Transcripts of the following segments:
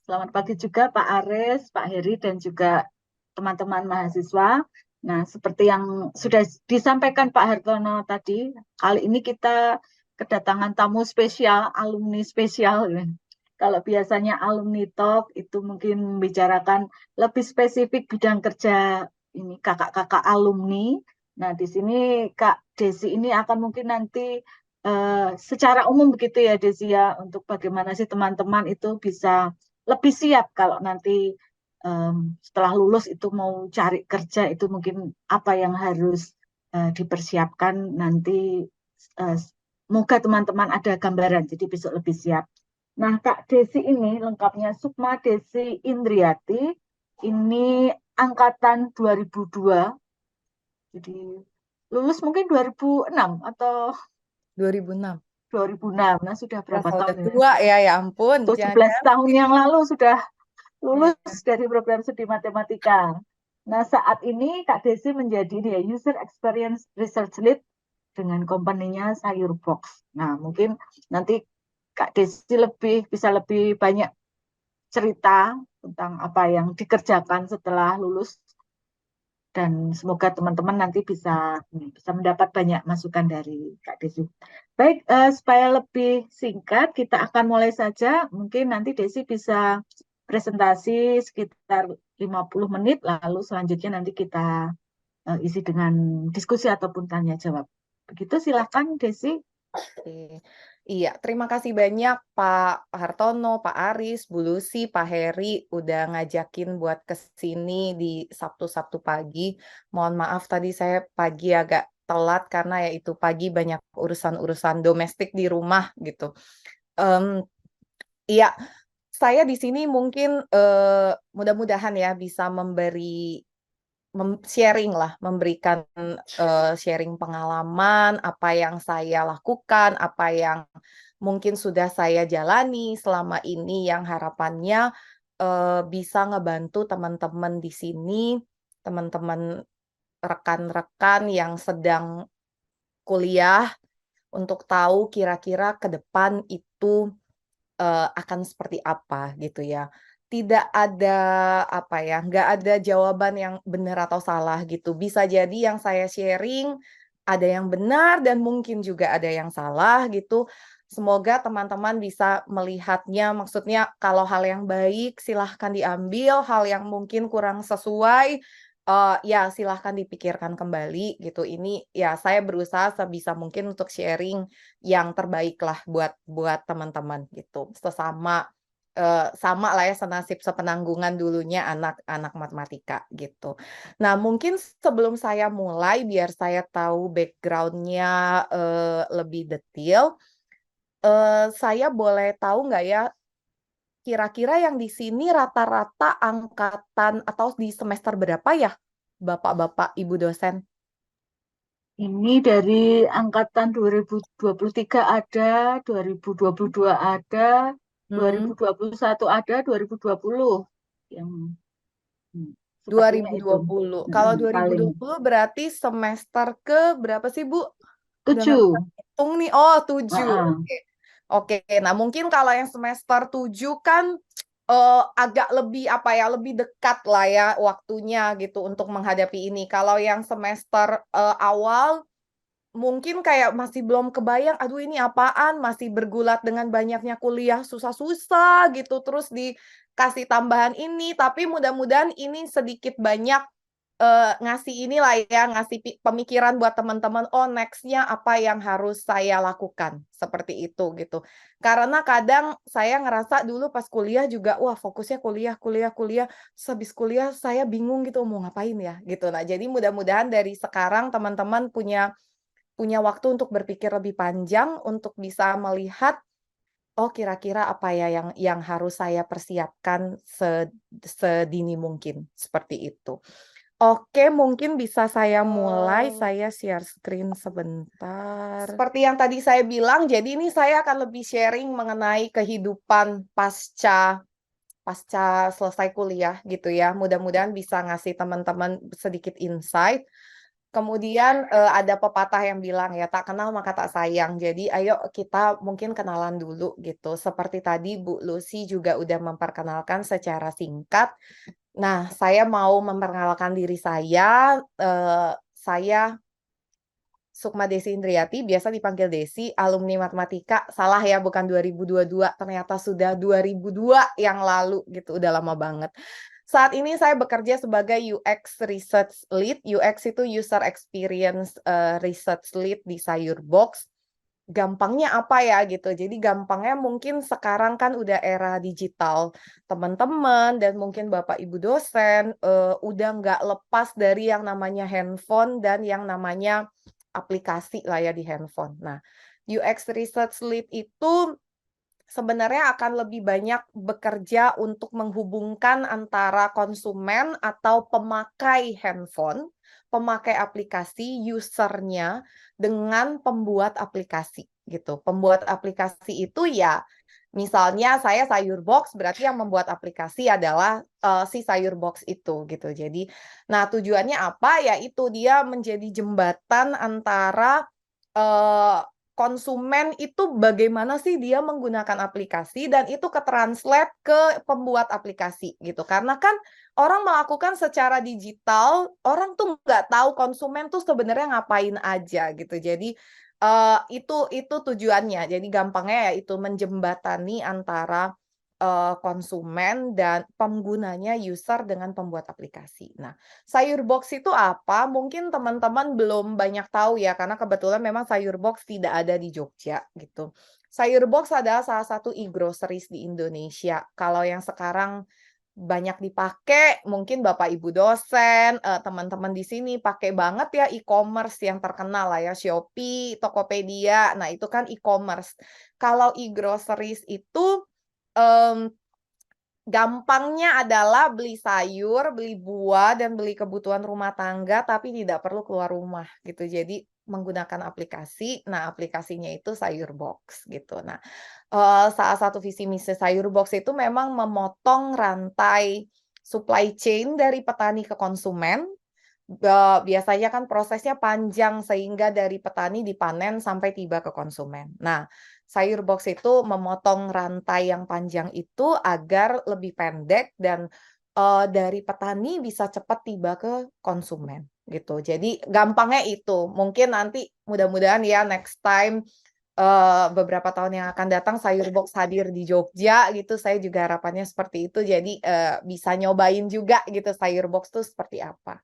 Selamat pagi juga Pak Aris, Pak Heri, dan juga teman-teman mahasiswa. Nah, seperti yang sudah disampaikan Pak Hartono tadi, kali ini kita kedatangan tamu spesial, alumni spesial. Kalau biasanya alumni talk itu mungkin membicarakan lebih spesifik bidang kerja ini kakak-kakak alumni. Nah, di sini Kak Desi ini akan mungkin nanti secara umum begitu ya Desi ya, untuk bagaimana sih teman-teman itu bisa lebih siap kalau nanti setelah lulus itu mau cari kerja itu mungkin apa yang harus dipersiapkan nanti. eh, Semoga teman-teman ada gambaran jadi besok lebih siap. Nah, Kak Desi ini lengkapnya Sukma Desi Indriati, ini angkatan 2002, jadi lulus mungkin 2006 atau 2006. 2006. Nah, sudah berapa Rasa tahun udah ya? tua ya, ya ampun. 17 Jangan-jangan. tahun yang lalu sudah Hmm. lulus dari program studi matematika. Nah, saat ini Kak Desi menjadi dia User Experience Research Lead dengan company-nya Sayurbox. Nah, mungkin nanti Kak Desi bisa lebih banyak cerita tentang apa yang dikerjakan setelah lulus, dan semoga teman-teman nanti bisa mendapat banyak masukan dari Kak Desi. Baik, supaya lebih singkat, kita akan mulai saja. Mungkin nanti Desi bisa presentasi sekitar 50 menit, lalu selanjutnya nanti kita isi dengan diskusi ataupun tanya jawab. Begitu, silakan Desi. Oke. Iya, terima kasih banyak Pak Hartono, Pak Aris, Bu Lucy, Pak Heri udah ngajakin buat kesini di Sabtu-Sabtu pagi. Mohon maaf tadi saya pagi agak telat karena ya itu pagi banyak urusan-urusan domestik di rumah gitu. Em, iya, saya di sini mungkin mudah-mudahan ya bisa sharing lah, memberikan sharing pengalaman, apa yang saya lakukan, apa yang mungkin sudah saya jalani selama ini yang harapannya bisa ngebantu teman-teman di sini, teman-teman rekan-rekan yang sedang kuliah untuk tahu kira-kira ke depan itu akan seperti apa gitu ya. Tidak ada apa ya, nggak ada jawaban yang benar atau salah gitu. Bisa jadi yang saya sharing ada yang benar dan mungkin juga ada yang salah gitu. Semoga teman-teman bisa melihatnya, maksudnya kalau hal yang baik silahkan diambil, hal yang mungkin kurang sesuai ya silahkan dipikirkan kembali gitu. Ini ya saya berusaha sebisa mungkin untuk sharing yang terbaik lah buat teman-teman gitu. Sama lah ya senasib sepenanggungan dulunya anak-anak matematika gitu. Nah, mungkin sebelum saya mulai biar saya tahu background-nya lebih detail, saya boleh tahu nggak ya kira-kira yang di sini rata-rata angkatan atau di semester berapa ya, Bapak-bapak, Ibu dosen? Ini dari angkatan 2023 ada, 2022 ada, Hmm. 2021 ada, 2020 yang sepertinya itu. 2020. Kalau Paling 2020 berarti semester ke berapa sih, Bu? Udah nggak bisa 7. hitung nih. Oh, 7. Heeh. Oke. Oke, nah mungkin kalau yang semester 7 kan agak lebih apa ya, lebih dekat lah ya waktunya gitu untuk menghadapi ini. Kalau yang semester awal mungkin kayak masih belum kebayang, aduh ini apaan, masih bergulat dengan banyaknya kuliah susah-susah gitu, terus dikasih tambahan ini, tapi mudah-mudahan ini sedikit banyak ngasih inilah ya, ngasih pemikiran buat teman-teman, oh next-nya apa yang harus saya lakukan, seperti itu gitu. Karena kadang saya ngerasa dulu pas kuliah juga, wah fokusnya kuliah, kuliah, kuliah, terus habis kuliah saya bingung gitu mau ngapain ya gitu. Nah jadi mudah-mudahan dari sekarang teman-teman punya waktu untuk berpikir lebih panjang untuk bisa melihat oh kira-kira apa ya yang harus saya persiapkan sedini mungkin seperti itu. Oke, mungkin bisa saya mulai. Saya share screen sebentar. Seperti yang tadi saya bilang, jadi ini saya akan lebih sharing mengenai kehidupan pasca pasca selesai kuliah gitu ya. Mudah-mudahan bisa ngasih teman-teman sedikit insight. Kemudian ada pepatah yang bilang ya, tak kenal maka tak sayang. Jadi ayo kita mungkin kenalan dulu gitu. Seperti tadi Bu Lucy juga udah memperkenalkan secara singkat. Nah, saya mau memperkenalkan diri saya. Saya Sukma Desi Indriati, biasa dipanggil Desi, alumni matematika. Salah ya, bukan 2022, ternyata sudah 2002 yang lalu gitu, udah lama banget. Saat ini saya bekerja sebagai UX Research Lead. UX itu User Experience Research Lead di Sayurbox. Gampangnya apa ya gitu. Jadi gampangnya mungkin sekarang kan udah era digital. Teman-teman dan mungkin Bapak Ibu dosen udah nggak lepas dari yang namanya handphone dan yang namanya aplikasi lah ya di handphone. Nah, UX Research Lead itu sebenarnya akan lebih banyak bekerja untuk menghubungkan antara konsumen atau pemakai handphone, pemakai aplikasi, usernya dengan pembuat aplikasi gitu. Pembuat aplikasi itu ya, misalnya saya Sayurbox, berarti yang membuat aplikasi adalah si Sayurbox itu gitu. Jadi, nah tujuannya apa? Ya itu dia menjadi jembatan antara eh, konsumen itu bagaimana sih dia menggunakan aplikasi dan itu ke-translate ke pembuat aplikasi gitu. Karena kan orang melakukan secara digital, orang tuh nggak tahu konsumen tuh sebenarnya ngapain aja gitu. Jadi itu tujuannya. Jadi gampangnya ya itu menjembatani antara konsumen dan penggunanya user dengan pembuat aplikasi. Nah, Sayurbox itu apa? Mungkin teman-teman belum banyak tahu ya, karena kebetulan memang Sayurbox tidak ada di Jogja gitu. Sayurbox adalah salah satu e-groceries di Indonesia. Kalau yang sekarang banyak dipakai, mungkin Bapak Ibu dosen, teman-teman di sini pakai banget ya e-commerce yang terkenal lah ya, Shopee, Tokopedia. Nah, itu kan e-commerce. Kalau e-groceries itu mmm gampangnya adalah beli sayur, beli buah, dan beli kebutuhan rumah tangga, tapi tidak perlu keluar rumah gitu. Jadi menggunakan aplikasi, nah aplikasinya itu Sayurbox gitu. Nah, salah satu visi misi Sayurbox itu memang memotong rantai supply chain dari petani ke konsumen. Biasanya kan prosesnya panjang sehingga dari petani dipanen sampai tiba ke konsumen. Nah, Sayurbox itu memotong rantai yang panjang itu agar lebih pendek dan dari petani bisa cepat tiba ke konsumen gitu. Jadi gampangnya itu. Mungkin nanti mudah-mudahan ya next time beberapa tahun yang akan datang Sayurbox hadir di Jogja gitu. Saya juga harapannya seperti itu. Jadi bisa nyobain juga gitu Sayurbox tuh seperti apa.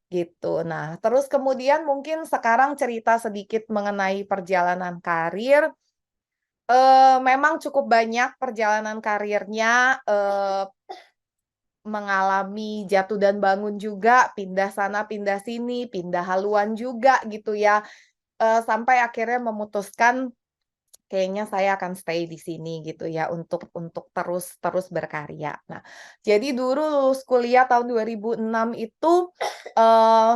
Gitu. Nah, terus kemudian mungkin sekarang cerita sedikit mengenai perjalanan karir. Memang cukup banyak perjalanan karirnya, mengalami jatuh dan bangun juga, pindah sana, pindah sini, pindah haluan juga gitu ya, sampai akhirnya memutuskan kayaknya saya akan stay di sini gitu ya untuk terus berkarya. Nah, jadi dulu lulus kuliah tahun 2006 itu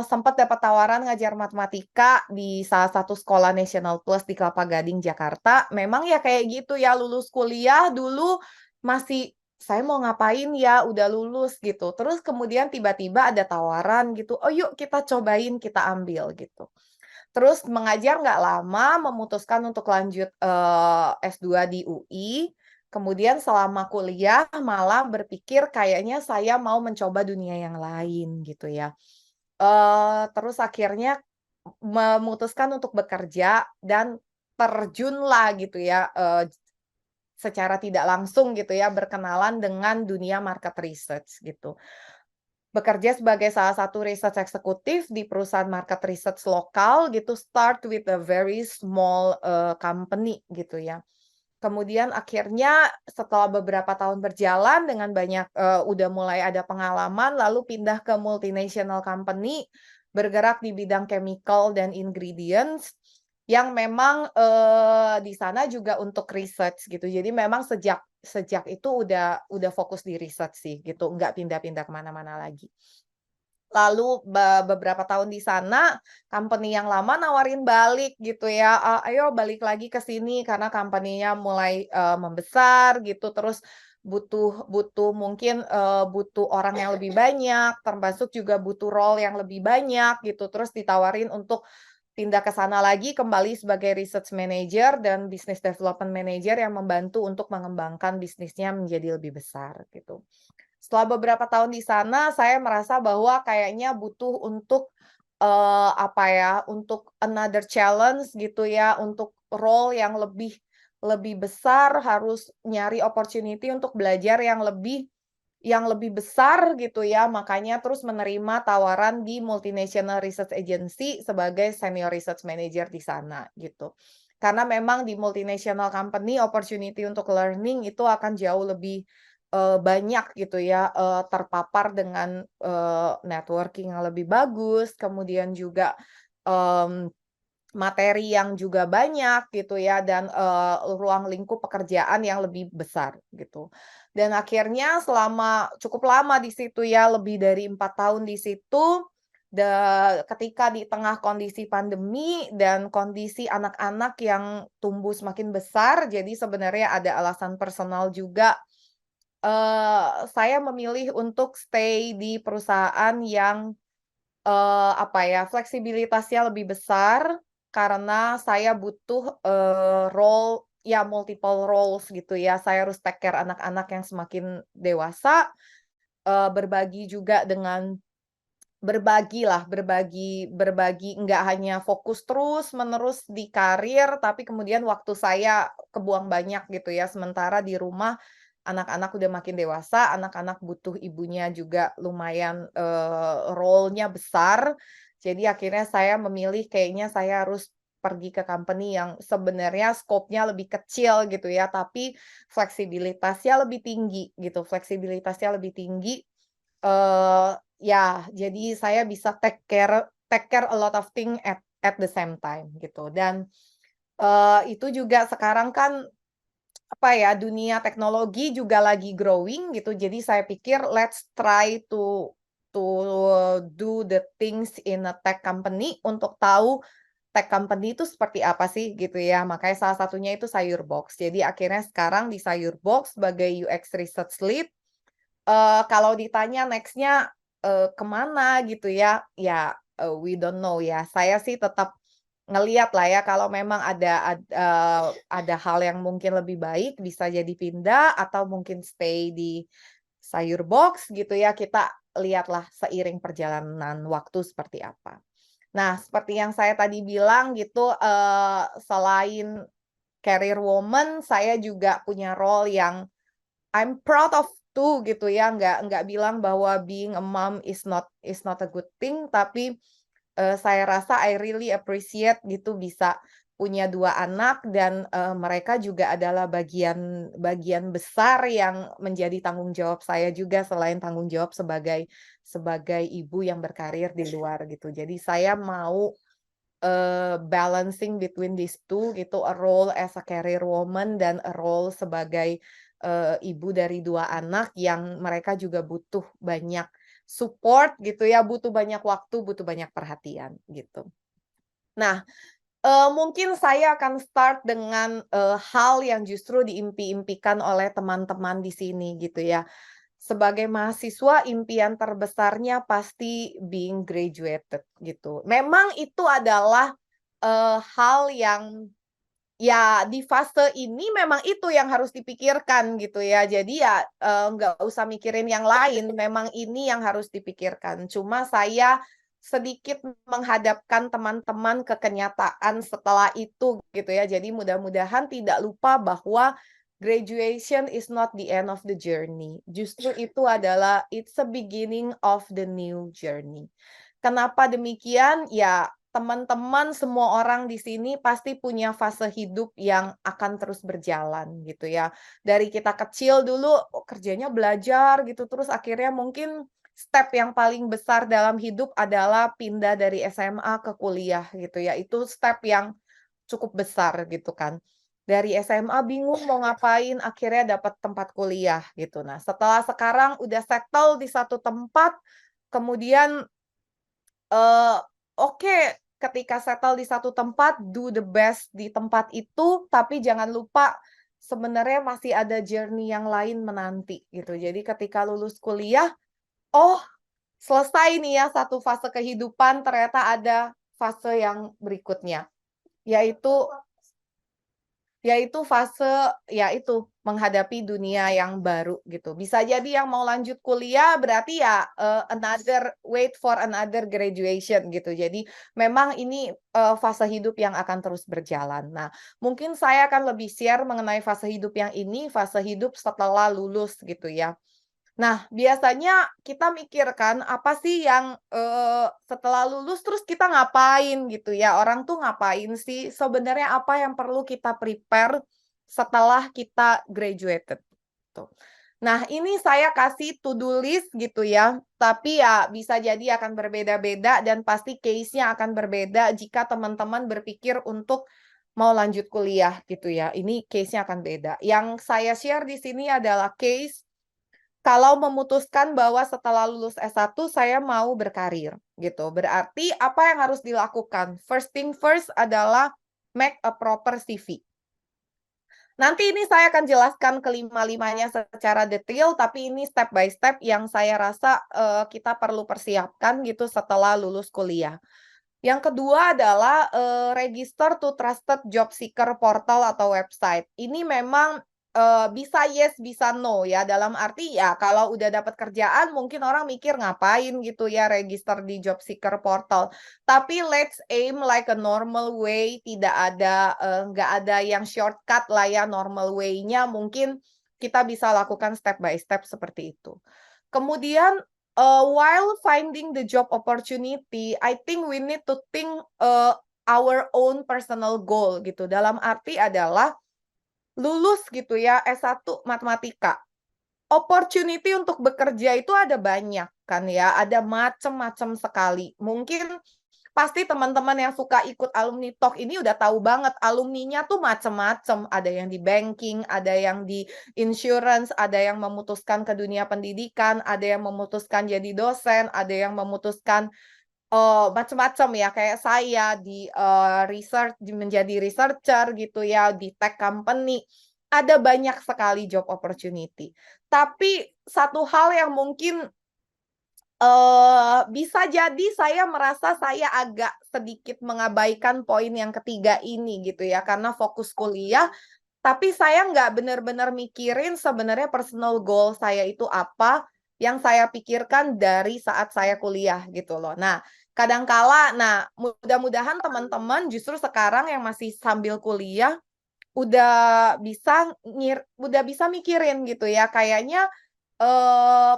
sempat dapat tawaran ngajar matematika di salah satu sekolah National Plus di Kelapa Gading, Jakarta. Memang ya kayak gitu ya, lulus kuliah dulu masih saya mau ngapain ya, udah lulus gitu. Terus kemudian tiba-tiba ada tawaran gitu, oh yuk kita cobain, kita ambil gitu. Terus mengajar nggak lama, memutuskan untuk lanjut, S2 di UI. Kemudian selama kuliah malah berpikir kayaknya saya mau mencoba dunia yang lain gitu ya. Terus akhirnya memutuskan untuk bekerja dan terjunlah gitu ya, secara tidak langsung gitu ya, berkenalan dengan dunia market research gitu. Bekerja sebagai salah satu research eksekutif di perusahaan market research lokal gitu, start with a very small, company gitu ya. Kemudian akhirnya setelah beberapa tahun berjalan dengan banyak udah mulai ada pengalaman, lalu pindah ke multinational company, bergerak di bidang chemical dan ingredients, yang memang, di sana juga untuk research gitu. Jadi memang sejak sejak itu udah fokus di research sih gitu, nggak pindah-pindah kemana mana lagi. Lalu beberapa tahun di sana, company yang lama nawarin balik gitu ya, "Ayo balik lagi ke sini," karena company-nya mulai, membesar gitu, terus butuh mungkin butuh orang yang lebih banyak, termasuk juga butuh role yang lebih banyak gitu. Terus ditawarin untuk pindah ke sana lagi kembali sebagai research manager dan business development manager yang membantu untuk mengembangkan bisnisnya menjadi lebih besar gitu. Setelah beberapa tahun di sana, saya merasa bahwa kayaknya butuh untuk apa ya, untuk another challenge gitu ya, untuk role yang lebih besar, harus nyari opportunity untuk belajar yang lebih besar gitu ya, makanya terus menerima tawaran di multinational research agency sebagai senior research manager di sana gitu. Karena memang di multinational company opportunity untuk learning itu akan jauh lebih banyak gitu ya, terpapar dengan networking yang lebih bagus, kemudian juga mmm, materi yang juga banyak gitu ya, dan ruang lingkup pekerjaan yang lebih besar gitu. Dan akhirnya selama cukup lama di situ ya, lebih dari 4 tahun di situ, ketika di tengah kondisi pandemi dan kondisi anak-anak yang tumbuh semakin besar, jadi sebenarnya ada alasan personal juga, saya memilih untuk stay di perusahaan yang apa ya, fleksibilitasnya lebih besar, karena saya butuh role ya multiple roles gitu ya. Saya harus take care anak-anak yang semakin dewasa, berbagi juga dengan berbagi nggak hanya fokus terus-menerus di karir, tapi kemudian waktu saya kebuang banyak gitu ya. Sementara di rumah anak-anak udah makin dewasa, anak-anak butuh ibunya juga lumayan, role-nya besar. Jadi akhirnya saya memilih kayaknya saya harus pergi ke company yang sebenarnya scope-nya lebih kecil gitu ya, tapi fleksibilitasnya lebih tinggi gitu, fleksibilitasnya lebih tinggi. Ya, jadi saya bisa take care a lot of thing at the same time gitu. Dan itu juga sekarang kan apa ya, dunia teknologi juga lagi growing gitu. Jadi saya pikir let's try to do the things in a tech company untuk tahu tech company itu seperti apa sih gitu ya. Makanya salah satunya itu Sayurbox. Jadi akhirnya sekarang di Sayurbox sebagai UX Research Lead, kalau ditanya next-nya, ke gitu ya, ya, we don't know ya. Saya sih tetap ngelihat lah ya kalau memang ada hal yang mungkin lebih baik bisa jadi pindah atau mungkin stay di sayur box gitu ya, kita lihatlah seiring perjalanan waktu seperti apa. Nah, seperti yang saya tadi bilang gitu, selain career woman, saya juga punya role yang I'm proud of too gitu ya, nggak bilang bahwa being a mom is not a good thing, tapi, saya rasa I really appreciate gitu bisa punya 2 anak dan, mereka juga adalah bagian bagian besar yang menjadi tanggung jawab saya juga selain tanggung jawab sebagai ibu yang berkarir di luar gitu. Jadi saya mau balancing between these two gitu, a role as a career woman dan a role sebagai, ibu dari 2 anak yang mereka juga butuh banyak support gitu ya, butuh banyak waktu, butuh banyak perhatian gitu. Nah, mungkin saya akan start dengan, hal yang justru diimpi-impikan oleh teman-teman di sini gitu ya. Sebagai mahasiswa impian terbesarnya pasti being graduated gitu. Memang itu adalah, hal yang ya di fase ini memang itu yang harus dipikirkan gitu ya. Jadi ya, nggak usah mikirin yang lain, memang ini yang harus dipikirkan. Cuma saya sedikit menghadapkan teman-teman ke kenyataan setelah itu gitu ya. Jadi mudah-mudahan tidak lupa bahwa graduation is not the end of the journey. Justru itu adalah it's a beginning of the new journey. Kenapa demikian? Ya, teman-teman semua orang di sini pasti punya fase hidup yang akan terus berjalan gitu ya. Dari kita kecil dulu kerjanya belajar gitu, terus akhirnya mungkin step yang paling besar dalam hidup adalah pindah dari SMA ke kuliah gitu ya. Itu step yang cukup besar gitu kan. Dari SMA bingung mau ngapain, akhirnya dapat tempat kuliah gitu. Nah, setelah sekarang udah settle di satu tempat, kemudian oke, ketika settle di satu tempat, do the best di tempat itu, tapi jangan lupa sebenarnya masih ada journey yang lain menanti gitu. Jadi ketika lulus kuliah, oh selesai nih ya satu fase kehidupan, ternyata ada fase yang berikutnya, yaitu fase yaitu menghadapi dunia yang baru gitu. Bisa jadi yang mau lanjut kuliah berarti ya wait for another graduation gitu. Jadi memang ini fase hidup yang akan terus berjalan. Nah, mungkin saya akan lebih share mengenai fase hidup yang ini, fase hidup setelah lulus gitu ya. Nah, biasanya kita mikir kan, apa sih yang, setelah lulus terus kita ngapain gitu ya, orang tuh ngapain sih, sebenarnya apa yang perlu kita prepare setelah kita graduated, tuh. Nah, ini saya kasih to do list gitu ya, tapi ya bisa jadi akan berbeda-beda dan pasti case-nya akan berbeda jika teman-teman berpikir untuk mau lanjut kuliah gitu ya, ini case-nya akan beda. Yang saya share di sini adalah case kalau memutuskan bahwa setelah lulus S1 saya mau berkarir, gitu. Berarti apa yang harus dilakukan? First thing first adalah make a proper CV. Nanti ini saya akan jelaskan kelima-limanya secara detail, tapi ini step by step yang saya rasa, kita perlu persiapkan gitu setelah lulus kuliah. Yang kedua adalah, register to trusted job seeker portal atau website. Ini memang, bisa yes, bisa no ya, dalam arti ya kalau udah dapat kerjaan mungkin orang mikir ngapain gitu ya register di job seeker portal. Tapi let's aim like a normal way, tidak ada, nggak ada yang shortcut lah ya, normal way-nya mungkin kita bisa lakukan step by step seperti itu. Kemudian while finding the job opportunity, I think we need to think our own personal goal gitu. Dalam arti adalah lulus gitu ya S1 matematika. Opportunity untuk bekerja itu ada banyak kan ya, ada macam-macam sekali. Mungkin pasti teman-teman yang suka ikut alumni talk ini udah tahu banget alumninya tuh macam-macam. Ada yang di banking, ada yang di insurance, ada yang memutuskan ke dunia pendidikan, ada yang memutuskan jadi dosen, ada yang memutuskan macam-macam ya kayak saya di research menjadi researcher gitu ya di tech company. Ada banyak sekali job opportunity. Tapi satu hal yang mungkin bisa jadi saya merasa saya agak sedikit mengabaikan poin yang ketiga ini gitu ya, karena fokus kuliah, tapi saya nggak benar-benar mikirin sebenarnya personal goal saya itu apa, yang saya pikirkan dari saat saya kuliah gitu loh. Nah, kadangkala mudah-mudahan teman-teman justru sekarang yang masih sambil kuliah, udah bisa mikirin gitu ya, kayaknya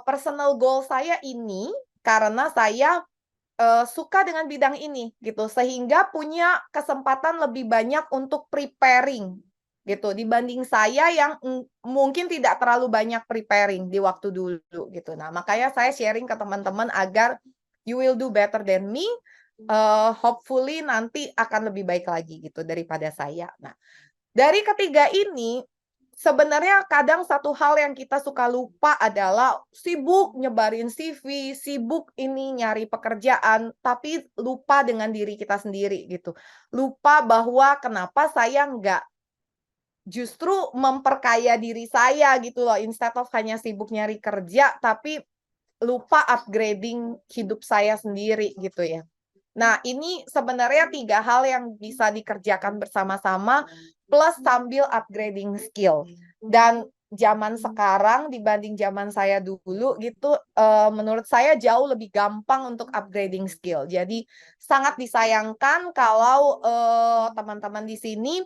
personal goal saya ini, karena saya, suka dengan bidang ini, gitu. Sehingga punya kesempatan lebih banyak untuk preparing, gitu. Dibanding saya yang, mungkin tidak terlalu banyak preparing di waktu dulu, gitu. Nah, makanya saya sharing ke teman-teman agar you will do better than me, hopefully nanti akan lebih baik lagi gitu daripada saya. Nah, dari ketiga ini, sebenarnya kadang satu hal yang kita suka lupa adalah sibuk nyebarin CV, sibuk ini nyari pekerjaan, tapi lupa dengan diri kita sendiri gitu. Lupa bahwa kenapa saya nggak justru memperkaya diri saya gitu loh, instead of hanya sibuk nyari kerja, tapi lupa upgrading hidup saya sendiri gitu ya. Nah, ini sebenarnya 3 hal yang bisa dikerjakan bersama-sama, plus sambil upgrading skill. Dan zaman sekarang dibanding zaman saya dulu gitu, menurut saya jauh lebih gampang untuk upgrading skill. Jadi sangat disayangkan kalau, teman-teman di sini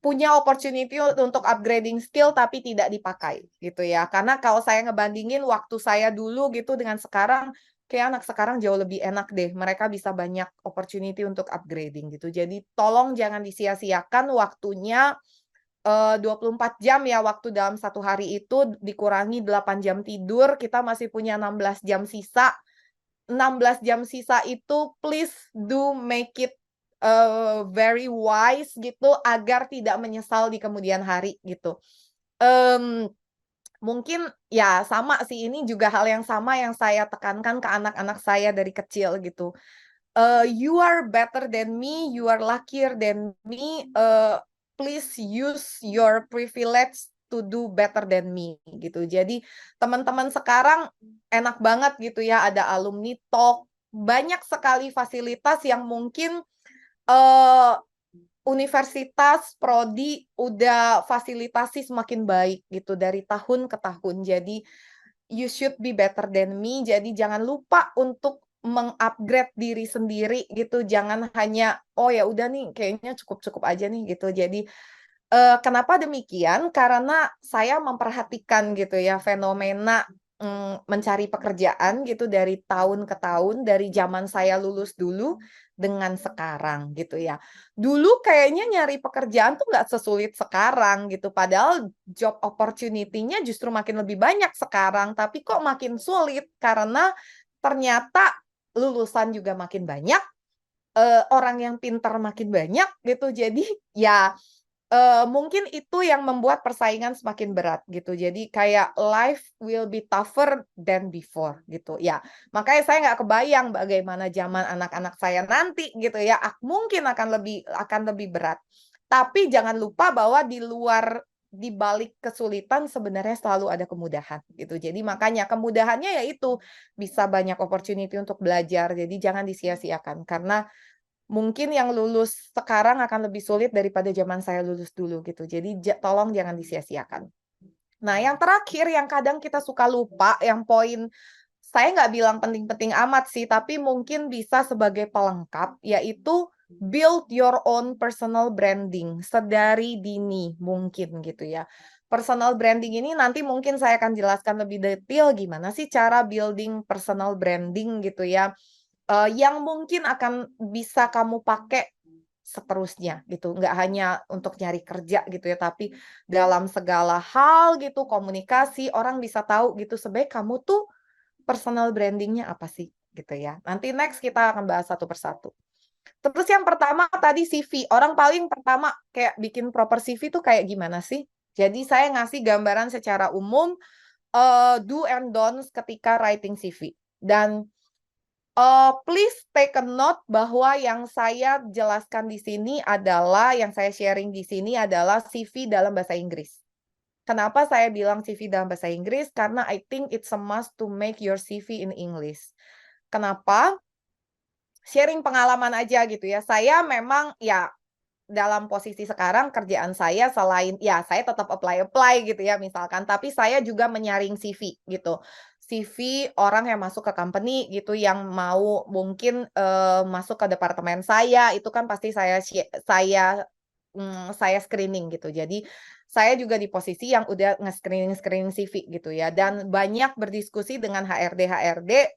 punya opportunity untuk upgrading skill tapi tidak dipakai gitu ya. Karena kalau saya ngebandingin waktu saya dulu gitu dengan sekarang, kayak anak sekarang jauh lebih enak deh. Mereka bisa banyak opportunity untuk upgrading gitu. Jadi tolong jangan disia-siakan waktunya 24 jam ya waktu dalam satu hari itu dikurangi 8 jam tidur, kita masih punya 16 jam sisa. 16 jam sisa itu please do make it very wise gitu agar tidak menyesal di kemudian hari gitu. Mmm, Mungkin ya sama sih, ini juga hal yang sama yang saya tekankan ke anak-anak saya dari kecil gitu. You are better than me, you are luckier than me, please use your privilege to do better than me gitu. Jadi teman-teman sekarang enak banget gitu ya, ada alumni talk, banyak sekali fasilitas yang mungkin universitas, prodi udah fasilitasi semakin baik gitu dari tahun ke tahun. Jadi you should be better than me. Jadi jangan lupa untuk mengupgrade diri sendiri gitu. Jangan hanya oh ya udah nih kayaknya cukup-cukup aja nih gitu. Jadi kenapa demikian? Karena saya memperhatikan gitu ya fenomena mencari pekerjaan gitu dari tahun ke tahun, dari zaman saya lulus dulu dengan sekarang gitu ya. Dulu kayaknya nyari pekerjaan tuh nggak sesulit sekarang gitu, padahal job opportunity-nya justru makin lebih banyak sekarang, tapi kok makin sulit karena ternyata lulusan juga makin banyak, orang yang pintar makin banyak gitu. Jadi ya mungkin itu yang membuat persaingan semakin berat gitu. Jadi kayak life will be tougher than before gitu. Ya, makanya saya nggak kebayang bagaimana zaman anak-anak saya nanti gitu ya. Mungkin akan lebih berat. Tapi jangan lupa bahwa di balik kesulitan sebenarnya selalu ada kemudahan gitu. Jadi makanya kemudahannya yaitu bisa banyak opportunity untuk belajar. Jadi jangan disia-siakan karena mungkin yang lulus sekarang akan lebih sulit daripada zaman saya lulus dulu gitu. Jadi tolong jangan disia-siakan. Nah, yang terakhir yang kadang kita suka lupa, yang poin saya nggak bilang penting-penting amat sih, tapi mungkin bisa sebagai pelengkap, yaitu build your own personal branding sedari dini mungkin gitu ya. Personal branding ini nanti mungkin saya akan jelaskan lebih detail gimana sih cara building personal branding gitu ya. Yang mungkin akan bisa kamu pakai seterusnya gitu, nggak hanya untuk nyari kerja gitu ya, tapi dalam segala hal gitu, komunikasi, orang bisa tahu gitu sebenarnya kamu tuh personal branding-nya apa sih gitu ya. Nanti next kita akan bahas satu persatu. Terus yang pertama tadi CV, orang paling pertama kayak bikin proper CV tuh kayak gimana sih? Jadi saya ngasih gambaran secara umum, do and don'ts ketika writing CV. Dan please take a note bahwa yang saya jelaskan di sini adalah, yang saya sharing di sini adalah CV dalam bahasa Inggris. Kenapa saya bilang CV dalam bahasa Inggris? Karena I think it's a must to make your CV in English. Kenapa? Sharing pengalaman aja gitu ya. Saya memang ya dalam posisi sekarang kerjaan saya selain ya saya tetap apply gitu ya misalkan, tapi saya juga menyaring CV gitu. CV orang yang masuk ke company gitu yang mau mungkin, masuk ke departemen saya, itu kan pasti saya screening gitu. Jadi saya juga di posisi yang udah nge-screening CV gitu ya, dan banyak berdiskusi dengan HRD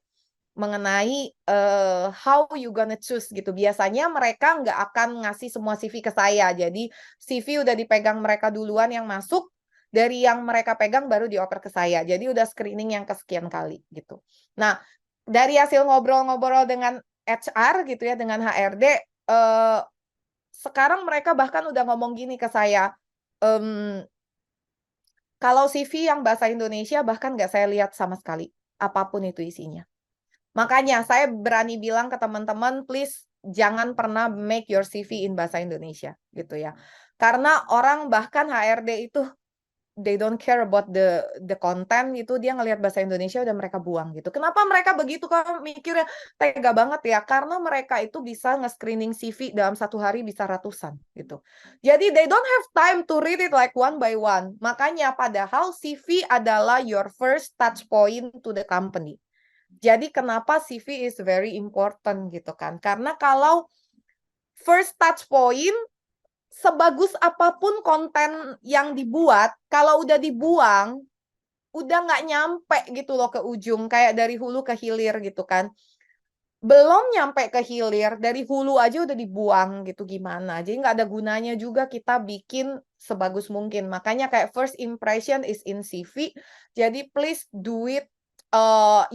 mengenai, how you gonna choose gitu. Biasanya mereka nggak akan ngasih semua CV ke saya. Jadi CV udah dipegang mereka duluan yang masuk, dari yang mereka pegang baru dioper ke saya. Jadi udah screening yang kesekian kali gitu. Nah, dari hasil ngobrol-ngobrol dengan HR gitu ya, dengan HRD, sekarang mereka bahkan udah ngomong gini ke saya, mmm, kalau CV yang bahasa Indonesia bahkan nggak saya lihat sama sekali, apapun itu isinya. Makanya saya berani bilang ke teman-teman, please jangan pernah make your CV in bahasa Indonesia gitu ya. Karena orang bahkan HRD itu they don't care about the content itu, dia ngelihat bahasa Indonesia udah mereka buang gitu. Kenapa mereka begitu? Kan mikirnya tega banget ya, karena mereka itu bisa nge-screening CV dalam satu hari bisa ratusan gitu. Jadi they don't have time to read it like one by one. Makanya padahal CV adalah your first touch point to the company. Jadi kenapa CV is very important gitu kan. Karena kalau first touch point, sebagus apapun konten yang dibuat, kalau udah dibuang, udah nggak nyampe gitu loh ke ujung, kayak dari hulu ke hilir gitu kan. Belum nyampe ke hilir, dari hulu aja udah dibuang gitu, gimana. Jadi nggak ada gunanya juga kita bikin sebagus mungkin. Makanya kayak first impression is in CV, jadi please do it,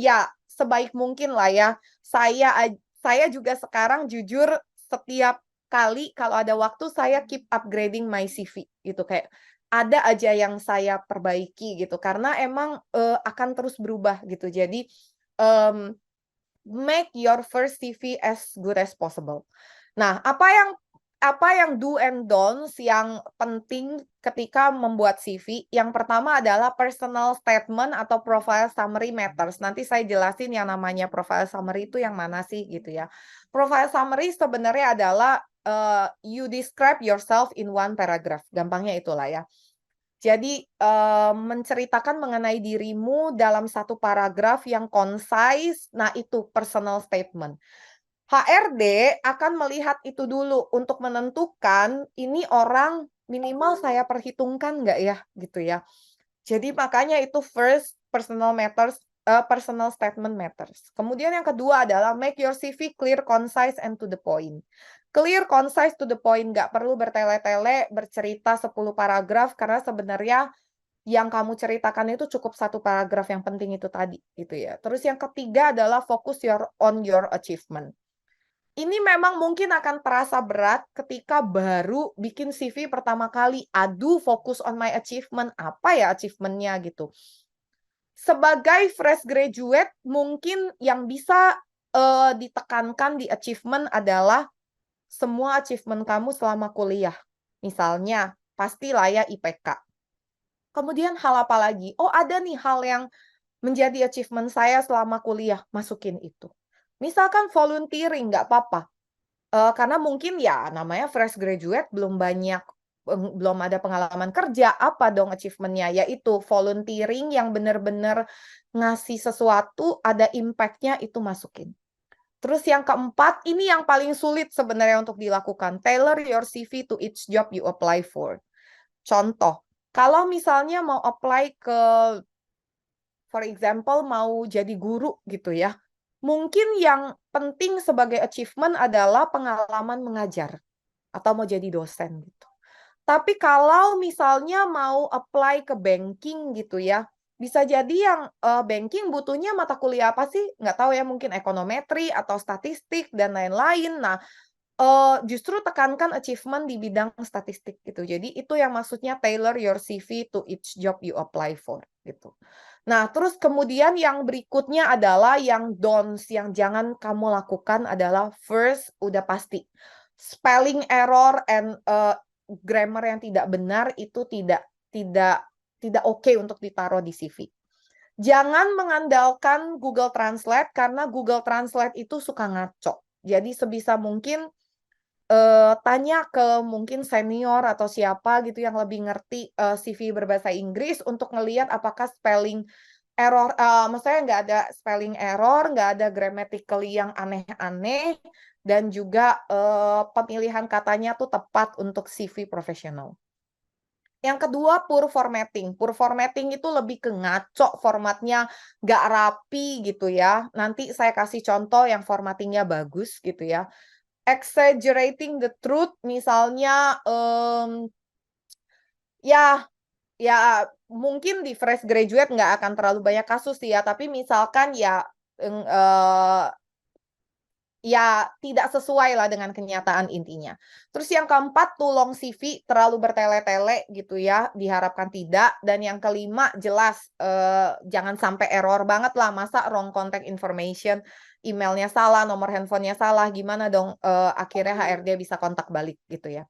ya sebaik mungkin lah ya. Saya juga sekarang jujur setiap kali kalau ada waktu saya keep upgrading my CV gitu, kayak ada aja yang saya perbaiki gitu, karena emang, akan terus berubah gitu. Jadi, mmm make your first CV as good as possible. Nah, apa yang apa yang do and don'ts yang penting ketika membuat CV? Yang pertama adalah personal statement atau profile summary matters. Nanti saya jelasin yang namanya profile summary itu yang mana sih gitu ya. Profile summary sebenarnya adalah you describe yourself in one paragraph. Gampangnya itulah ya. Jadi menceritakan mengenai dirimu dalam satu paragraf yang concise. Nah, itu personal statement. HRD akan melihat itu dulu untuk menentukan ini orang minimal saya perhitungkan nggak ya gitu ya. Jadi makanya itu first personal statement matters. Kemudian yang kedua adalah make your CV clear, concise, and to the point. Clear, concise, to the point. Nggak perlu bertele-tele, bercerita 10 paragraf, karena sebenarnya yang kamu ceritakan itu cukup satu paragraf yang penting itu tadi gitu ya. Terus yang ketiga adalah fokus on your achievement. Ini memang mungkin akan terasa berat ketika baru bikin CV pertama kali. Aduh, fokus on my achievement. Apa ya achievement-nya gitu. Sebagai fresh graduate, mungkin yang bisa ditekankan di achievement adalah semua achievement kamu selama kuliah. Misalnya, pastilah ya IPK. Kemudian hal apa lagi? Oh, ada nih hal yang menjadi achievement saya selama kuliah. Masukin itu. Misalkan volunteering, nggak apa-apa. Karena mungkin ya namanya fresh graduate belum ada pengalaman kerja, apa dong achievement-nya? Yaitu volunteering yang benar-benar ngasih sesuatu, ada impact-nya, itu masukin. Terus yang keempat, ini yang paling sulit sebenarnya untuk dilakukan. Tailor your CV to each job you apply for. Contoh, kalau misalnya mau apply ke, for example, mau jadi guru gitu ya. Mungkin yang penting sebagai achievement adalah pengalaman mengajar atau mau jadi dosen gitu. Tapi kalau misalnya mau apply ke banking gitu ya, bisa jadi yang banking butuhnya mata kuliah apa sih? Nggak tahu ya, mungkin ekonometri atau statistik dan lain-lain. Nah, justru tekankan achievement di bidang statistik gitu. Jadi itu yang maksudnya tailor your CV to each job you apply for gitu. Nah, terus kemudian yang berikutnya adalah yang don'ts, yang jangan kamu lakukan adalah first, udah pasti. Spelling error and grammar yang tidak benar itu tidak oke untuk ditaruh di CV. Jangan mengandalkan Google Translate karena Google Translate itu suka ngaco. Jadi sebisa mungkin tanya ke mungkin senior atau siapa gitu yang lebih ngerti CV berbahasa Inggris untuk ngelihat apakah spelling error, maksudnya nggak ada spelling error, nggak ada grammatically yang aneh-aneh, dan juga pemilihan katanya tuh tepat untuk CV profesional. Yang kedua, poor formatting. Poor formatting itu lebih ke ngaco formatnya, nggak rapi gitu ya. Nanti saya kasih contoh yang formattingnya bagus gitu ya. Exaggerating the truth, misalnya ya mungkin di fresh graduate nggak akan terlalu banyak kasus sih ya, tapi misalkan ya ya tidak sesuai lah dengan kenyataan intinya. Terus yang keempat, too long CV, terlalu bertele-tele gitu ya, diharapkan tidak. Dan yang kelima, jelas jangan sampai error banget lah, masa wrong contact information, emailnya salah, nomor handphonenya salah, gimana dong akhirnya HRD bisa kontak balik gitu ya.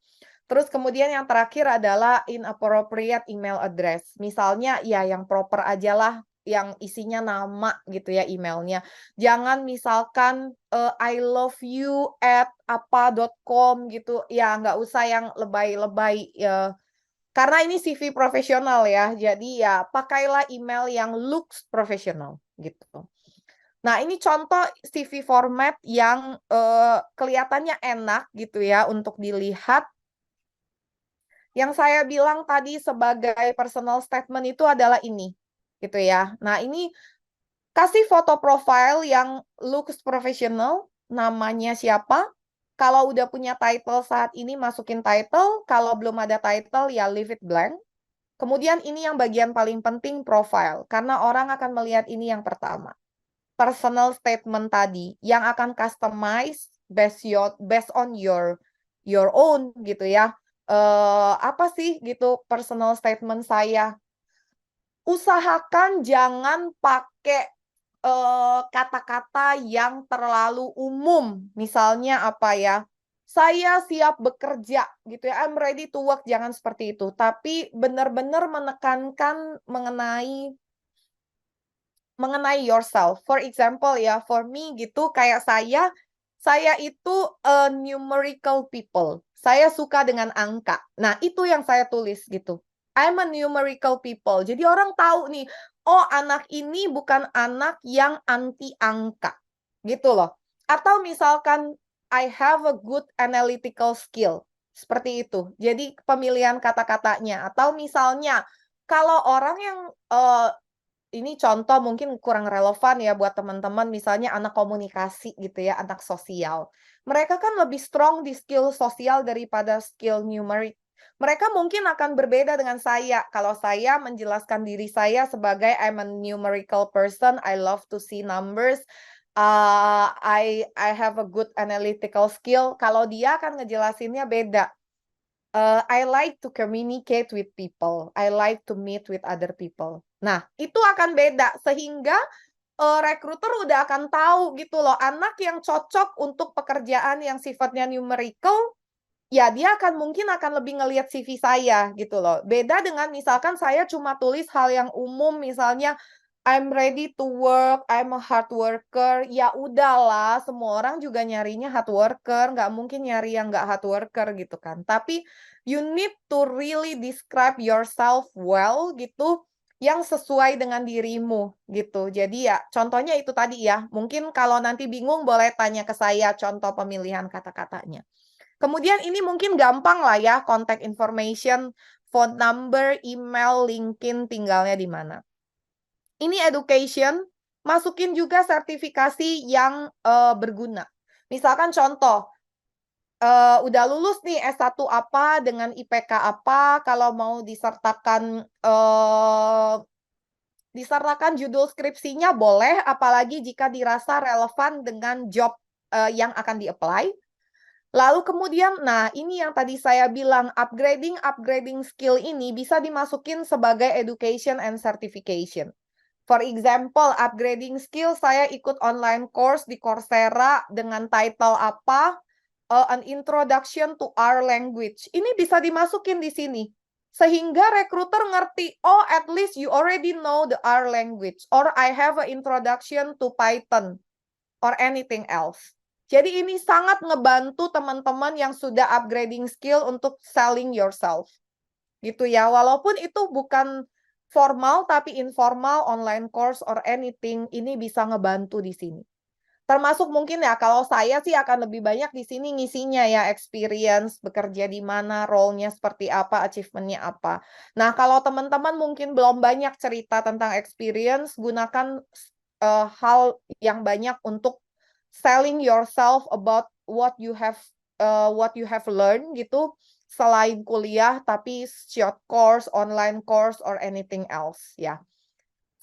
Terus kemudian yang terakhir adalah inappropriate email address. Misalnya ya yang proper aja lah, yang isinya nama gitu ya emailnya. Jangan misalkan I love you at apa.com gitu. Ya nggak usah yang lebay-lebay ya. Karena ini CV profesional ya. Jadi ya pakailah email yang looks profesional gitu. Nah, ini contoh CV format yang kelihatannya enak gitu ya untuk dilihat. Yang saya bilang tadi sebagai personal statement itu adalah ini, gitu ya. Nah, ini kasih foto profile yang looks professional, namanya siapa. Kalau udah punya title saat ini, masukin title. Kalau belum ada title, ya leave it blank. Kemudian ini yang bagian paling penting, profile. Karena orang akan melihat ini yang pertama. Personal statement tadi, yang akan customize based on your own, gitu ya. Apa sih gitu personal statement saya? Usahakan jangan pakai kata-kata yang terlalu umum. Misalnya apa ya? saya siap bekerja gitu ya, I'm ready to work, jangan seperti itu. Tapi benar-benar menekankan mengenai yourself. For example ya, for me gitu, kayak saya itu a numerical people. Saya suka dengan angka. Nah, itu yang saya tulis gitu. I'm a numerical people. Jadi orang tahu nih, oh anak ini bukan anak yang anti angka. Gitu loh. Atau misalkan I have a good analytical skill. Seperti itu. Jadi pemilihan kata-katanya. Atau misalnya kalau orang yang ini contoh mungkin kurang relevan ya buat teman-teman, misalnya anak komunikasi gitu ya, anak sosial. Mereka kan lebih strong di skill sosial daripada skill numerik. Mereka mungkin akan berbeda dengan saya. Kalau saya menjelaskan diri saya sebagai I'm a numerical person, I love to see numbers, I have a good analytical skill. Kalau dia akan ngejelasinnya beda. I like to communicate with people. I like to meet with other people. Nah, itu akan beda sehingga rekruter udah akan tahu gitu loh, anak yang cocok untuk pekerjaan yang sifatnya numerical, ya dia mungkin akan lebih ngelihat CV saya gitu loh. Beda dengan misalkan saya cuma tulis hal yang umum, misalnya I'm ready to work, I'm a hard worker. Ya udahlah, semua orang juga nyarinya hard worker, nggak mungkin nyari yang nggak hard worker gitu kan. Tapi you need to really describe yourself well gitu, yang sesuai dengan dirimu gitu. Jadi ya contohnya itu tadi ya, mungkin kalau nanti bingung boleh tanya ke saya contoh pemilihan kata-katanya. Kemudian ini mungkin gampang lah ya, contact information, phone number, email, LinkedIn, tinggalnya di mana. Ini education, masukin juga sertifikasi yang berguna. Misalkan contoh, udah lulus nih S1 apa dengan IPK apa, kalau mau disertakan judul skripsinya boleh, apalagi jika dirasa relevan dengan job yang akan di-apply. Lalu kemudian, nah ini yang tadi saya bilang, upgrading skill ini bisa dimasukin sebagai education and certification. For example, upgrading skill, saya ikut online course di Coursera dengan title apa, An Introduction to Our Language. Ini bisa dimasukin di sini. Sehingga recruiter ngerti, oh at least you already know the R language, or I have an introduction to Python, or anything else. Jadi ini sangat ngebantu teman-teman yang sudah upgrading skill untuk selling yourself. Gitu ya, walaupun itu bukan formal tapi informal, online course or anything, ini bisa ngebantu di sini. Termasuk mungkin ya, kalau saya sih akan lebih banyak di sini ngisinya ya, experience, bekerja di mana, role-nya seperti apa, achievement-nya apa. Nah, kalau teman-teman mungkin belum banyak cerita tentang experience, gunakan hal yang banyak untuk selling yourself about what you have learned gitu, selain kuliah, tapi short course, online course, or anything else ya.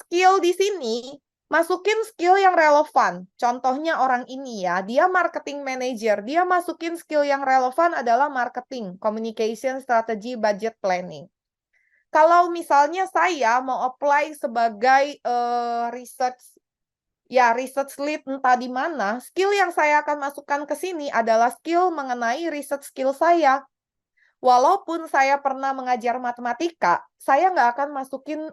Skill di sini, masukin skill yang relevan. Contohnya orang ini ya, dia marketing manager. Dia masukin skill yang relevan adalah marketing, communication, strategy, budget planning. Kalau misalnya saya mau apply sebagai research lead entah di mana, skill yang saya akan masukkan ke sini adalah skill mengenai research skill saya. Walaupun saya pernah mengajar matematika, saya nggak akan masukin